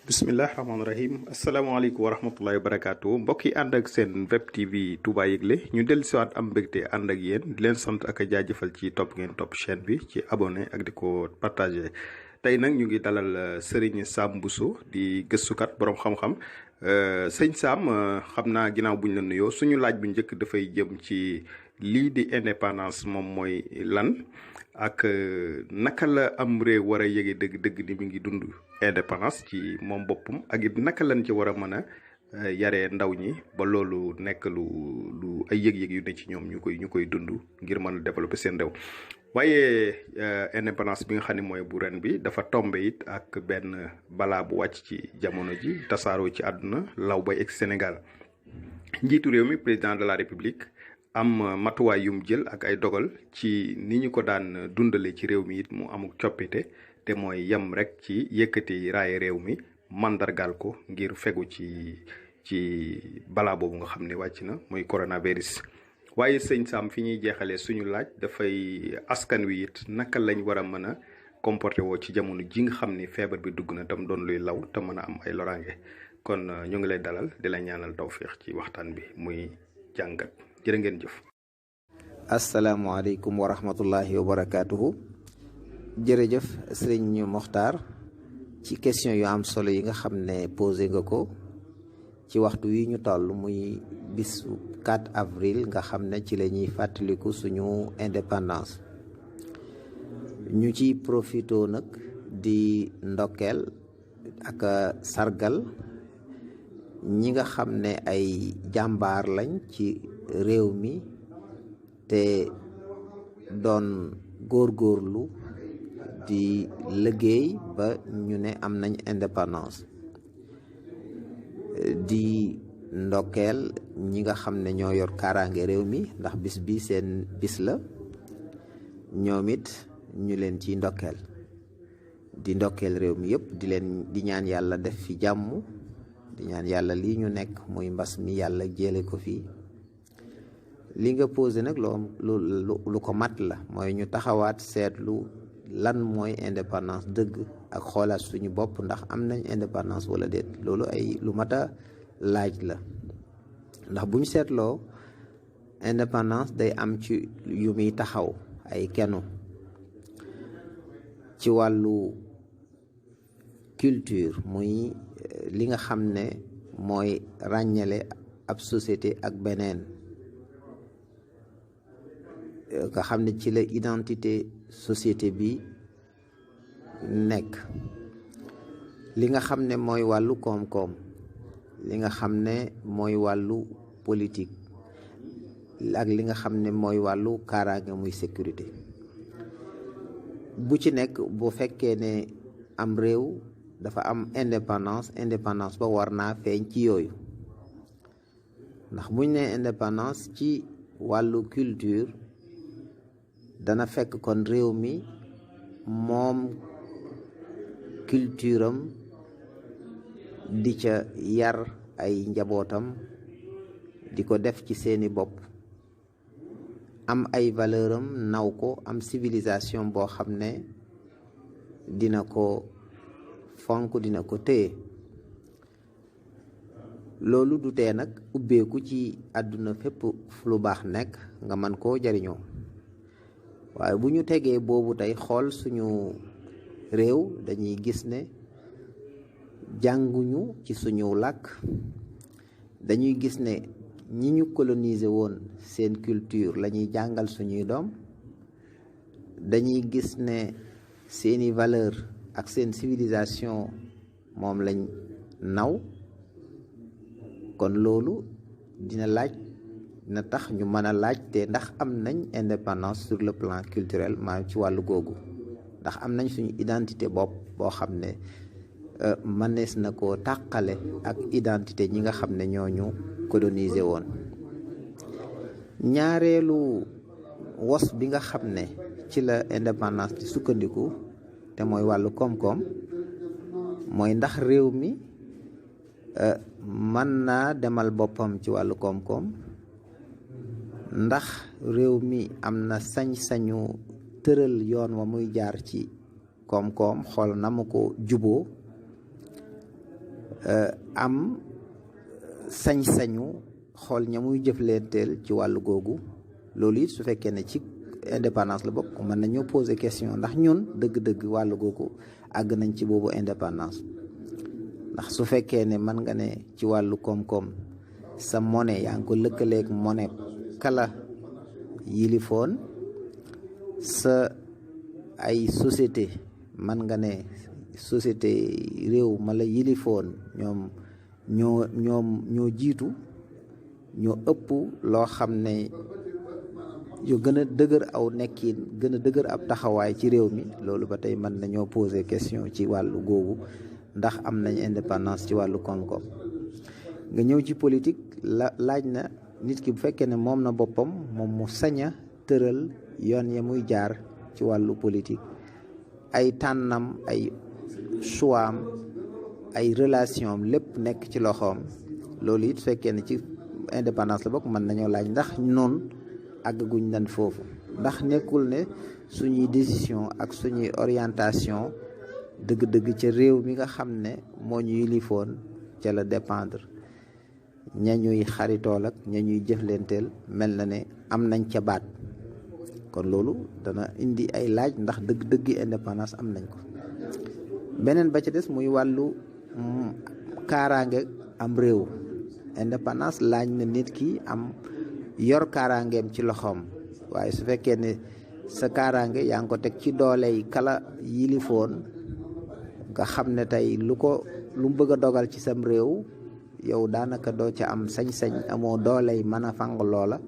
bismillahi rahmaani rahim asalaamaaleykum wa rahmatullahi wa barakaatu mbokk yi ànd ak seen web tv Touba Yëgle ñu dellu siwaat am mbégte ànd ak yéen di leen sant ak a jaajëfal ci topp ngeen topp chaîne bi ci abonné ak di ko partagé. tey nag ñu ngi dalal Serigne Sam Bousso di gëstukat borom xam-xam sëñ Sam xam naa ginnaaw buñ la nuyoo suñu laaj bu njëkk dafay jëm ci lii di indépendance moom mooy lan ak naka la am réew war a yëge dëgg-dëgg ni mi ngi dund indépendance ci moom boppam ak it naka lañ ci war a mën a yaree ndaw ñi ba loolu nekk lu ay yëg-yëg yu ne ci ñoom ñu koy dund ngir mën a développer seen réew. waaye indépendance bi nga xam ne mooy bu ren bi dafa tombe it ak benn balaa bu wàcc ci jamono ji tasaaroo ci àdduna law bay egg Sénégal njiitu réew mi président de la république am matuwaay yum jël ak ay dogal ci ni ñu ko daan dundale ci réew mi it mu amuk coppite te mooy yem rek ci yëkkati raaye réew mi mandargal ko ngir fegu ci balaa boobu nga xam ne wàcc na muy coronavirus. waaye sëñ Sam fi ñuy jeexalee suñu laaj dafay askan wi it naka lañ war a mën a comporté woo ci jamono ji nga xam ni feebar bi dugg na tam doon luy law te mën a am ay loraange kon ñu ngi lay dalal di la ñaanal tawféex ci waxtaan bi muy jàngat jërë ngeen jëf. asalaamaaleykum wa rahmatullahi wa barakaatuhu. jërëjëf sëriñ Mokhtar ci question yu am solo yi nga xam ne posé nga ko ci waxtu wi ñu toll muy bisu 4 avril nga xam ne ci la ñuy fàttaliku suñu indépendance ñu ci profito nag di ndokkeel ak sargal ñi nga xam ne ay jàmbaar lañ ci réew mi te doon góorgóorlu di liggéey ba ñu ne am nañ indépendance di ndokkeel ñi nga xam ne ñoo yor kaaraange réew mi ndax bis bi seen bis la ñoom it ñu leen ci ndokkeel di ndokkeel réew mi yëpp di ñaan yàlla def fi jàmm di ñaan yàlla lii ñu nekk muy mbas mi yàlla jéele ko fii. li nga posé nag lu ko mat la mooy ñu taxawaat seetlu lan mooy indépendance dëgg ak xoolaat suñu bopp ndax am nañ indépendance wala déet loolu ay lu mat a laaj la ndax bu ñu seetloo indépendance day am ci yu muy taxaw ay kenu ci wàllu culture muy li nga xam ne mooy ràññale ab société ak beneen nga xam ne ci la identité société bi nekk li nga xam ne mooy wàllu koom-koom li nga xam ne mooy wàllu politique ak li nga xam ne mooy wàllu kaaraange muy sécurité bu ci nekk bu fekkee ne am réew dafa am indépendance ba war naa feeñ ci yooyu ndax buñ ne indépendance ci wàllu culture dana fekk kon réew mi moom culture am di ca yar ay njabootam di ko def ci seeni bopp am ay valeur am naw ko am civilisation boo xam ne dina ko fonk dina ko téye loolu du tee nag ubbeeku ci àdduna fépp fu lu baax nekk nga mën koo jariñoo waaye bu ñu tegee boobu tey xool suñu réew dañuy gis ne jànguñu ci suñu làkk dañuy gis ne ñi ñu coloniser woon seen culture la ñuy jàngal suñuy doom dañuy gis ne seeni valeur ak seen civilisation moom lañ naw kon loolu dina tax ñu mën a laaj te ndax am nañ indépendance sur le plan culturel maanaam ci wàllu googu ndax am nañ suñu identité bopp boo xam ne mënees na koo tàqale ak identité ñi nga xam ne ñooñu colonisé woon. ñaareelu wos bi nga xam ne ci la indépendance di sukkandiku te mooy wàllu koom-koom mooy ndax réew mi mën naa demal boppam ci wàllu koom-koom ndax réew mi am na sañ-sañu tëral yoon wa muy jaar ci koom-koom xool na mu ko juboo am sañ-sañu xool ña muy jëflanteel ci wàllu googu. loolu it su fekkee ne ci indépendance la bokk mën nañoo poser question ndax ñun dëgg-dëgg wàllu googu àgg nañ ci boobu indépendance. ndax su fekkee ne mën nga ne ci wàllu koom-koom sa monnaie yaa ngi ko lëkkaleeg monnaie kala yilifoon, sa ay société mën nga ne société réew ma la yilifoon ñoo jiitu ñoo ëpp loo xam ne yu gën a dëgër aw nekkin gën a dëgër ab taxawaay ci réew mi. loolu ba tey mën nañoo poser question ci wàllu googu ndax am nañ indépendance ci wàllu koom-koom. nga ñëw ci politique laaj na nit ki bu fekkee ne moom na boppam moom mu sañ a tëral yoon ya muy jaar ci wàllu politique, ay tànnam ay choix am ay relation am lépp nekk ci loxoom. loolu it fekkee ne ci indépendance la bokk mën nañoo laaj ndax noonu àggaguñ nan foofu, ndax nekkul ne suñuy décision ak suñuy orientation dëgg-dëgg ca réew mi nga xam ne moo ñu yilifoon ca la dépendre. ña ñuy xaritool ak ña ñuy jëflenteel mel na ne am nañ ca baat. kon loolu dana indi ay laaj ndax dëgg-dëggi indépendance am nañ ko. beneen ba ca des muy wàllu kaaraange am réew. indépendance laaj na nit ki am yor kaaraangeem ci loxoom, waaye su fekkee ne sa kaaraange yaa ngi ko teg ci dooley kala yilifoon nga xam ne tey lu mu bëgg a dogal ci sam réew yow daanaka doo ca am sañ-sañ, amoo dooley mën a fang loola,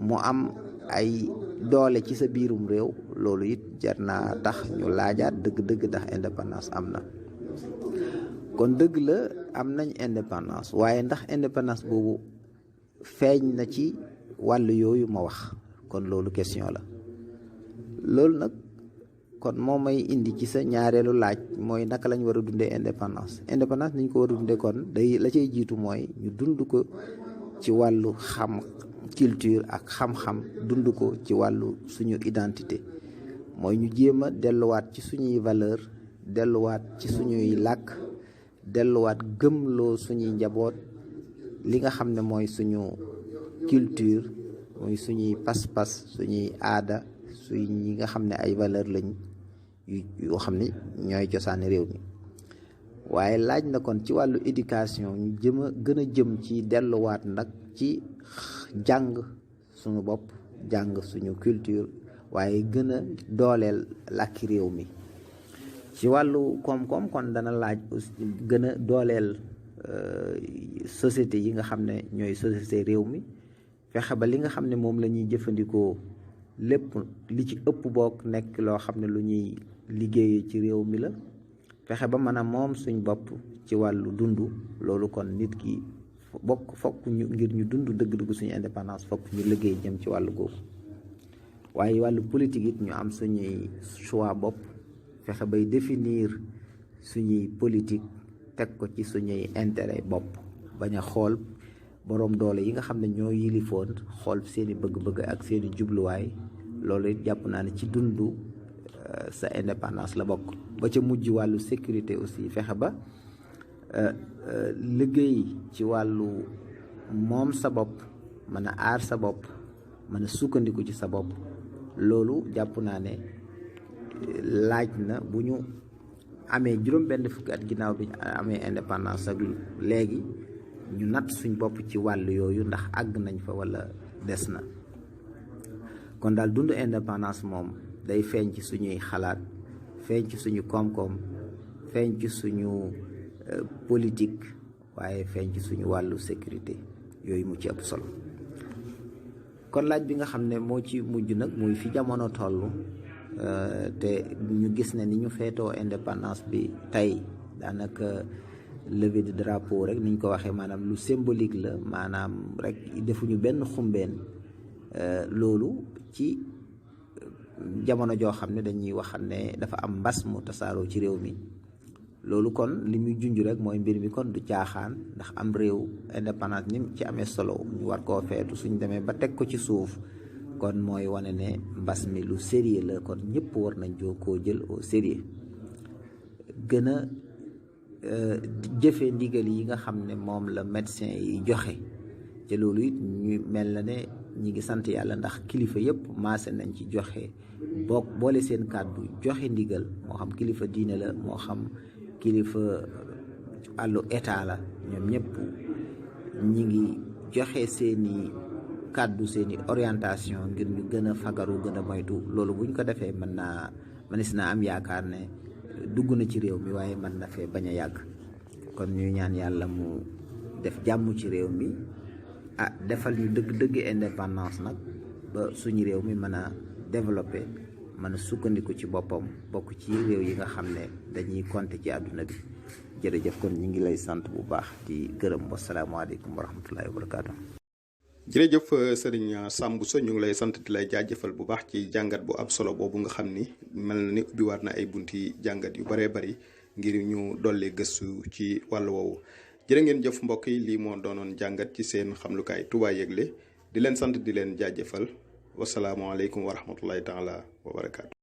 mu am ay doole ci sa biirum réew. loolu it jar naa tax ñu laajaat dëgg-dëgg ndax indépendance am na. kon dëgg la am nañ indépendance, waaye ndax indépendance boobu feeñ na ci wàll yooyu ma wax. kon loolu question la. loolu nag kon moo may indi ci sa ñaareelu laaj mooy naka lañ war a dundee indépendance. indépendance niñ ko war a dundee kon day la cay jiitu mooy ñu dund ko ci wàllu culture ak xam-xam, dund ko ci wàllu suñu identité. mooy ñu jéem a delluwaat ci suñuy valeur, delluwaat ci suñuy làkk, delluwaat gëmloo suñuy njaboot li nga xam ne mooy suñu culture, mooy suñuy pas-pas, suñuy aada, suñi nga xam ne ay valeur lañ yoo xam ne ñooy cosaani réew mi. waaye laaj na kon ci wàllu éducation ñu gën a jëm ci delluwaat nag ci jàng suñu bopp, jàng suñu culture, waaye gën a dooleel làkki réew mi. ci wàllu koom-koom kon dana laaj aussi gën a dooleel société yi nga xam ne ñooy société réew mi, fexe ba li nga xam ne moom la ñuy jëfandikoo lépp li ci ëpp bokk nekk loo xam ne lu ñuy liggéeyee ci réew mi la. fexe ba mën a moom suñ bopp ci wàllu dund. loolu kon nit ki fokk ñu ngir ñu dund dëgg-dëgg suñu indépendance fokk ñu liggéey jëm ci wàllu googu. waaye wàllu politique it ñu am suñuy choix bopp, fexe bay définir suñuy politique teg ko ci suñuy intérêt bopp, bañ a xool boroom doole yi nga xam ne ñoo yilifoon xool seeni bëgg-bëgg ak seeni jubluwaay. loolu it jàpp naa ne ci dundu sa indépendance la bokk. ba ca mujj wàllu sécurité aussi, fexe ba liggéey ci wàllu moom sa bopp, mën a aar sa bopp, mën a sukkandiku ci sa bopp. loolu jàpp naa ne laaj na bu ñu amee juróom-benn fukki at ginnaaw bi amee indépendance ak léegi ñu natt suñ bopp ci wàll yooyu ndax àgg nañ fa walla des na. kon daal dund indépendance moom day feeñ ci suñuy xalaat, feeñ ci suñu koom-koom, feeñ ci suñu politique, waaye feeñ ci suñu wàllu sécurité. yooyu mu ci ëpp solo. kon laaj bi nga xam ne moo ci mujj nag muy fi jamono toll, te ñu gis ne ni ñu feetoo indépendance bi tey daanaka levée de drapeau rek niñ ko waxee, maanaam lu symbolique la, maanaam rek defuñu benn xumbeen. loolu ci jamono joo xam ne dañuy wax ne dafa am mbas mu tasaaroo ci réew mi. loolu kon li muy junj rek mooy mbir mi kon du caaxaan, ndax am réew indépendance ni ci amee solo ñu war koo feetu suñ demee ba teg ko ci suuf, kon mooy wane ne mbas mi lu sérieux la. kon ñëpp war nañ koo jël au sérieux, gën a jëfe ndigal yi nga xam ne moom la médecin yi joxe te loolu it ñu mel na ne ñi ngi sant yàlla ndax kilifa yëpp maase nañ ci joxe boole seen kàddu joxe ndigal moo xam kilifa diine la moo xam kilifa àllu état la ñoom ñëpp ñi ngi joxe seeni kàddu seeni orientation ngir ñu gën a fagaru gën a moytu loolu buñ ko defee mënees naa am yaakaar ne dugg na ci réew mi waaye mën na fee bañ a yàgg kon ñuy ñaan yàlla mu def jàmm ci réew mi defal ñu dëgg indépendance nag ba suñu réew mi mën a développé mën a sukkandiku ci boppam bokk ci réew yi nga xam ne dañuy compter ci àdduna bi jërëjëf kon ñu ngi lay sant bu baax di gërëm wasalaamaaleykum wa rahmatullahi wa barakaatu. jërëjëf sëriñ Samb Bousso ñu ngi lay sant di lay jaajëfal bu baax ci jàngat bu am solo boobu nga xam ni mel na ni ubbiwaat na ay bunti jàngat yu baree bari ngir ñu dolli gëstu ci wàll woowu. jërë ngeen jëf mbokk yi lii moo doonoon jàngat ci seen xamlukaay Touba Yegle di leen sant di leen jaajëfal wasalaamualeykum wa rahmatullahi taala wa barakaatu.